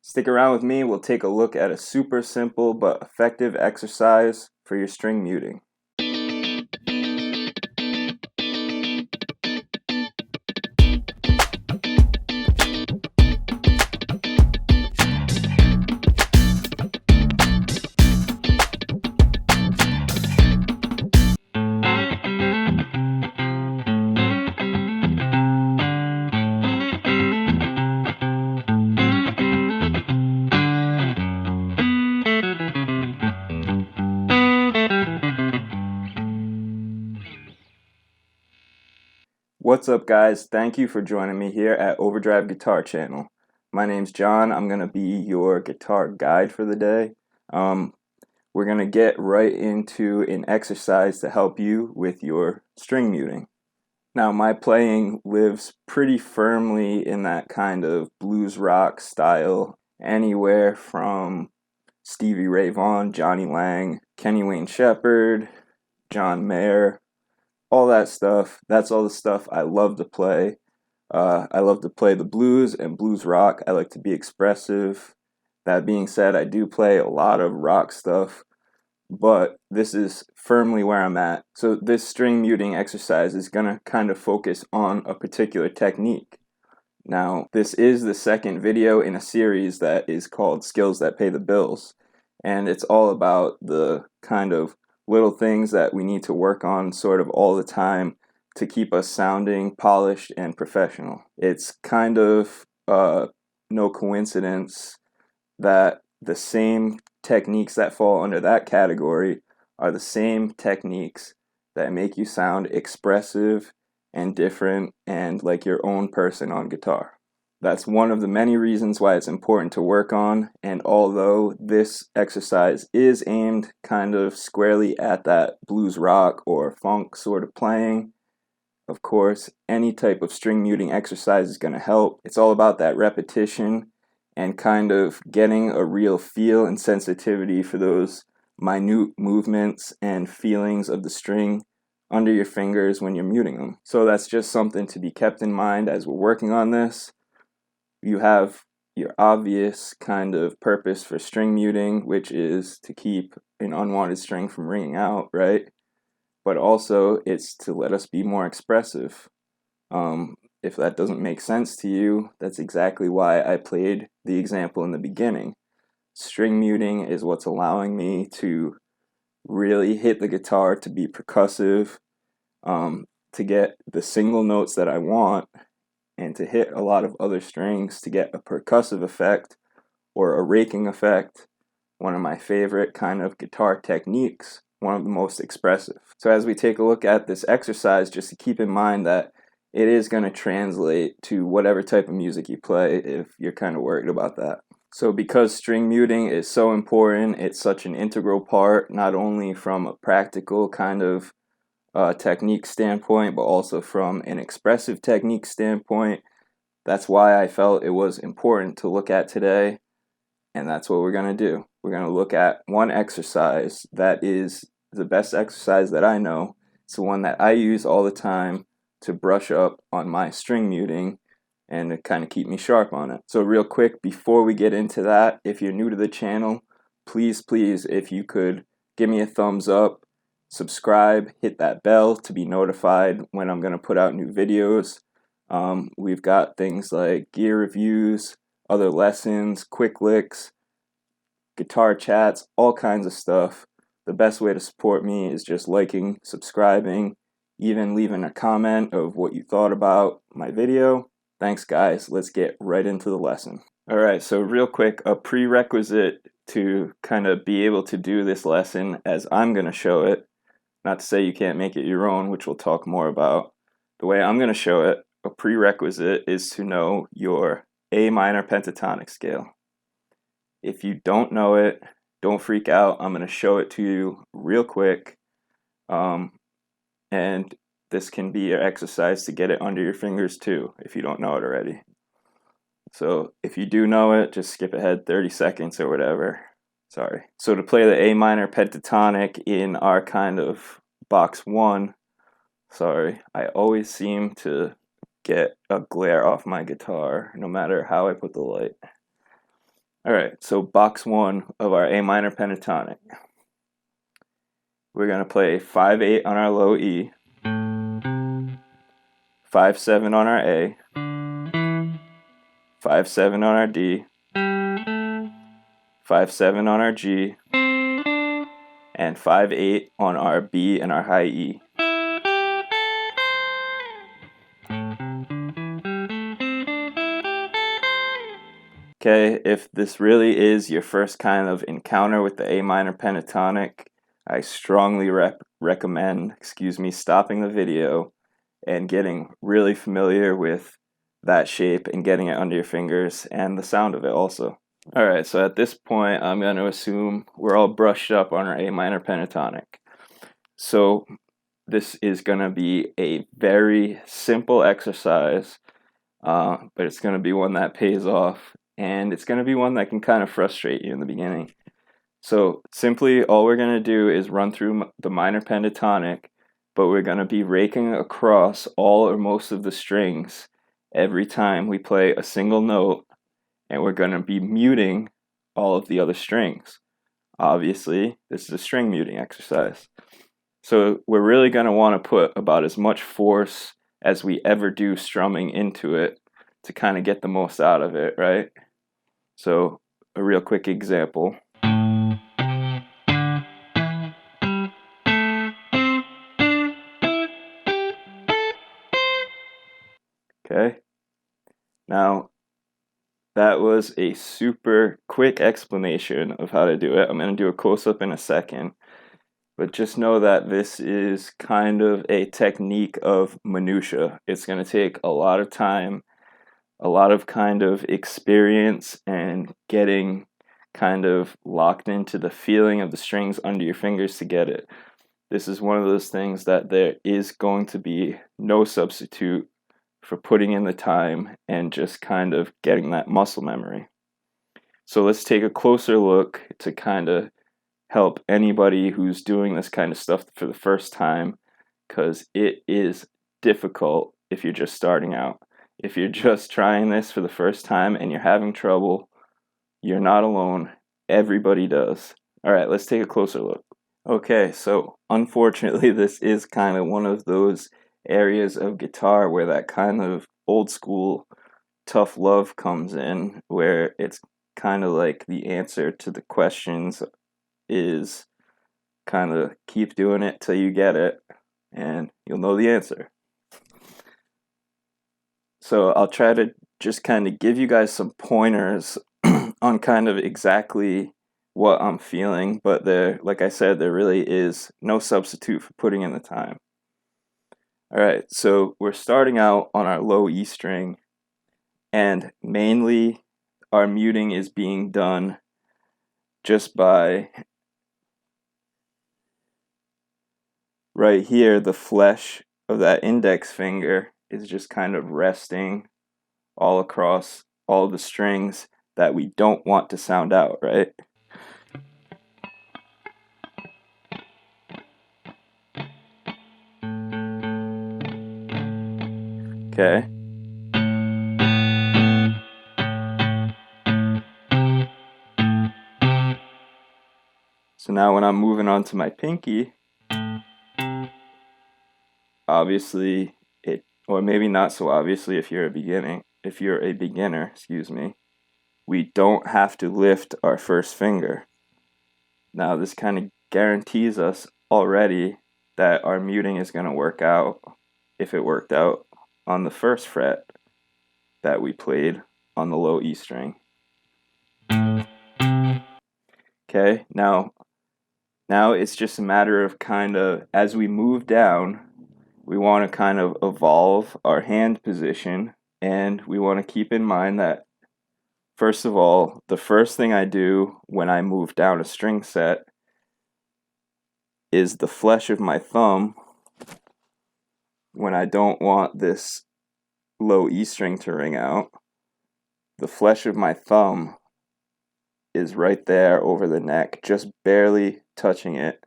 Stick around with me, we'll take a look at a super simple but effective exercise for your string muting. What's up, guys? Thank you for joining me here at Overdrive Guitar Channel. My name's John. I'm going to be your guitar guide for the day. We're going to get right into an exercise to help you with your string muting. Now, my playing lives pretty firmly in that kind of blues rock style, anywhere from Stevie Ray Vaughan, Johnny Lang, Kenny Wayne Shepherd, John Mayer, all that stuff. That's all the stuff I love to play. I love to play the blues and blues rock. I like to be expressive. That being said, I do play a lot of rock stuff, but this is firmly where I'm at. So this string muting exercise is going to kind of focus on a particular technique. Now, this is the second video in a series that is called Skills That Pay the Bills, and it's all about the kind of little things that we need to work on sort of all the time to keep us sounding polished and professional. It's kind of no coincidence that the same techniques that fall under that category are the same techniques that make you sound expressive and different and like your own person on guitar. That's one of the many reasons why it's important to work on, and although this exercise is aimed kind of squarely at that blues rock or funk sort of playing, of course, any type of string muting exercise is going to help. It's all about that repetition and kind of getting a real feel and sensitivity for those minute movements and feelings of the string under your fingers when you're muting them. So that's just something to be kept in mind as we're working on this. You have your obvious kind of purpose for string muting, which is to keep an unwanted string from ringing out, right? But also it's to let us be more expressive. If that doesn't make sense to you, that's exactly why I played the example in the beginning. String muting is what's allowing me to really hit the guitar to be percussive, to get the single notes that I want, and to hit a lot of other strings to get a percussive effect or a raking effect, one of my favorite kind of guitar techniques, one of the most expressive. So as we take a look at this exercise, just to keep in mind that it is going to translate to whatever type of music you play if you're kind of worried about that. So because string muting is so important, it's such an integral part, not only from a practical kind of technique standpoint, but also from an expressive technique standpoint. That's why I felt it was important to look at today, and that's what we're going to do. We're going to look at one exercise that is the best exercise that I know. It's the one that I use all the time to brush up on my string muting and to kind of keep me sharp on it. So real quick, before we get into that, if you're new to the channel, please, if you could give me a thumbs up, subscribe, hit that bell to be notified when I'm going to put out new videos. We've got things like gear reviews, other lessons, quick licks, guitar chats, all kinds of stuff. The best way to support me is just liking, subscribing, even leaving a comment of what you thought about my video. Thanks, guys. Let's get right into the lesson. All right, so real quick, a prerequisite to kind of be able to do this lesson as I'm going to show it, not to say you can't make it your own, which we'll talk more about. The way I'm going to show it, a prerequisite is to know your A minor pentatonic scale. If you don't know it, don't freak out. I'm going to show it to you real quick. And this can be your exercise to get it under your fingers too, if you don't know it already. So if you do know it, just skip ahead 30 seconds or whatever. Sorry. So to play the A minor pentatonic in our kind of box one, sorry, I always seem to get a glare off my guitar no matter how I put the light. Alright, so box 1 of our A minor pentatonic. We're going to play 5-8 on our low E, 5-7 on our A, 5-7 on our D, 5-7 on our G, and 5-8 on our B and our high E. Okay, if this really is your first kind of encounter with the A minor pentatonic, I strongly recommend, stopping the video and getting really familiar with that shape and getting it under your fingers and the sound of it also. Alright, so at this point I'm going to assume we're all brushed up on our A minor pentatonic. So this is going to be a very simple exercise, but it's going to be one that pays off, and it's going to be one that can kind of frustrate you in the beginning. So simply all we're going to do is run through the minor pentatonic, but we're going to be raking across all or most of the strings every time we play a single note, and we're going to be muting all of the other strings. Obviously, this is a string muting exercise. So we're really going to want to put about as much force as we ever do strumming into it to kind of get the most out of it, right? So a real quick example. Okay. Now, that was a super quick explanation of how to do it. I'm going to do a close-up in a second. But just know that this is kind of a technique of minutia. It's going to take a lot of time, a lot of kind of experience, and getting kind of locked into the feeling of the strings under your fingers to get it. This is one of those things that there is going to be no substitute for putting in the time and just kind of getting that muscle memory. So let's take a closer look to kind of help anybody who's doing this kind of stuff for the first time, because it is difficult if you're just starting out. If you're just trying this for the first time and you're having trouble, you're not alone. Everybody does. All right, let's take a closer look. Okay, so unfortunately, this is kind of one of those areas of guitar where that kind of old school tough love comes in, where it's kind of like the answer to the questions is kind of keep doing it till you get it and you'll know the answer. So I'll try to just kind of give you guys some pointers on kind of exactly what I'm feeling, but there, like I said, there really is no substitute for putting in the time. All right, so we're starting out on our low E string, and mainly our muting is being done just by right here, the flesh of that index finger is just kind of resting all across all the strings that we don't want to sound out, right? Okay. So now when I'm moving on to my pinky, obviously or maybe not so obviously if you're a beginner, we don't have to lift our first finger. Now this kind of guarantees us already that our muting is going to work out if it worked out on the first fret that we played on the low E string. Okay, now it's just a matter of kind of, as we move down, we want to kind of evolve our hand position, and we want to keep in mind that, first of all, the first thing I do when I move down a string set is the flesh of my thumb, when I don't want this low E string to ring out, the flesh of my thumb is right there over the neck, just barely touching it.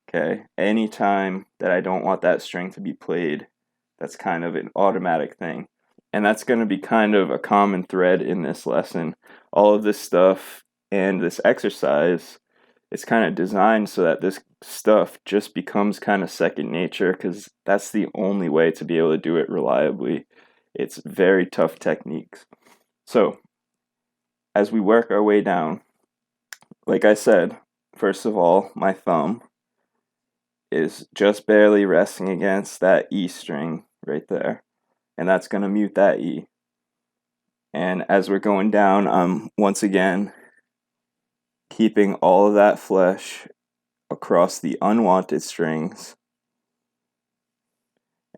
Okay, anytime that I don't want that string to be played, that's kind of an automatic thing. And that's going to be kind of a common thread in this lesson. All of this stuff and this exercise is kind of designed so that this stuff just becomes kind of second nature, because that's the only way to be able to do it reliably. It's very tough techniques. So, as we work our way down, like I said, first of all, my thumb is just barely resting against that E string right there, and that's going to mute that E. And as we're going down, I'm once again keeping all of that flesh across the unwanted strings.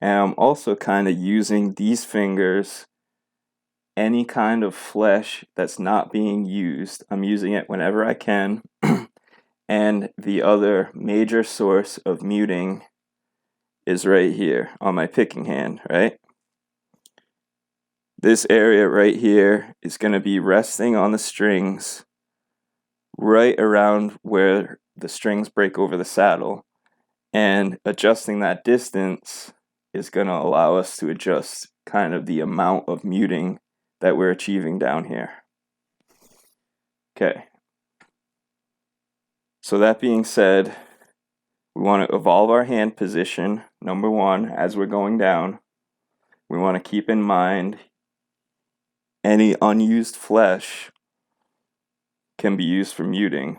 And I'm also kind of using these fingers, any kind of flesh that's not being used, I'm using it whenever I can. And the other major source of muting is right here on my picking hand, right? This area right here is going to be resting on the strings right around where the strings break over the saddle. And adjusting that distance is going to allow us to adjust kind of the amount of muting that we're achieving down here. Okay. So that being said, we want to evolve our hand position, number one, as we're going down. We want to keep in mind any unused flesh can be used for muting,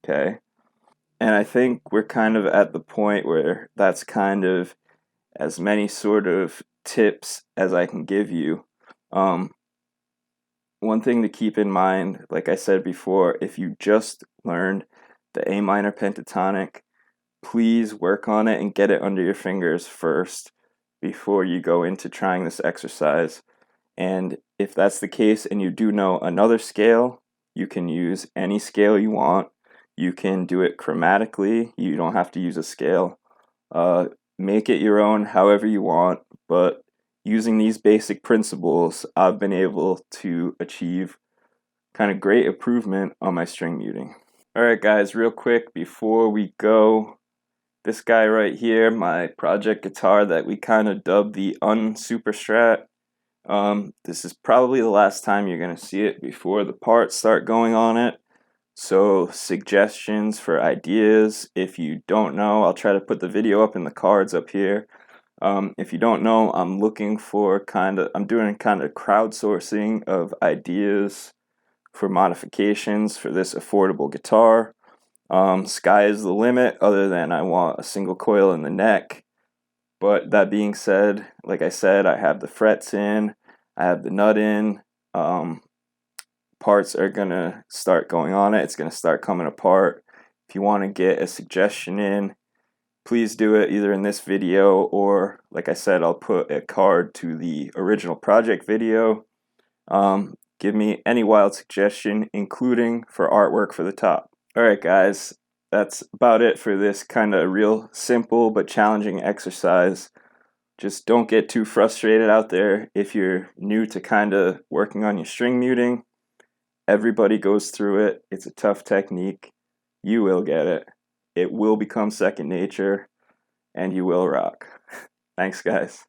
okay? And I think we're kind of at the point where that's kind of as many sort of tips as I can give you. One thing to keep in mind, like I said before, if you just learned the A minor pentatonic, please work on it and get it under your fingers first before you go into trying this exercise. And if that's the case and you do know another scale, you can use any scale you want. You can do it chromatically. You don't have to use a scale. Make it your own however you want, but using these basic principles, I've been able to achieve kind of great improvement on my string muting. Alright guys, real quick before we go, this guy right here, my project guitar that we kind of dubbed the Super Strat. This is probably the last time you're going to see it before the parts start going on it. So suggestions for ideas, if you don't know, I'll try to put the video up in the cards up here. If you don't know, I'm doing kind of crowdsourcing of ideas for modifications for this affordable guitar. Sky is the limit, other than I want a single coil in the neck. But that being said, like I said, I have the frets in, I have the nut in, parts are going to start going on it, it's going to start coming apart. If you want to get a suggestion in, please do it either in this video or, like I said, I'll put a card to the original project video. Give me any wild suggestion, including for artwork for the top. Alright guys, that's about it for this kind of real simple but challenging exercise. Just don't get too frustrated out there if you're new to kind of working on your string muting. Everybody goes through it. It's a tough technique. You will get it. It will become second nature, and you will rock. Thanks, guys.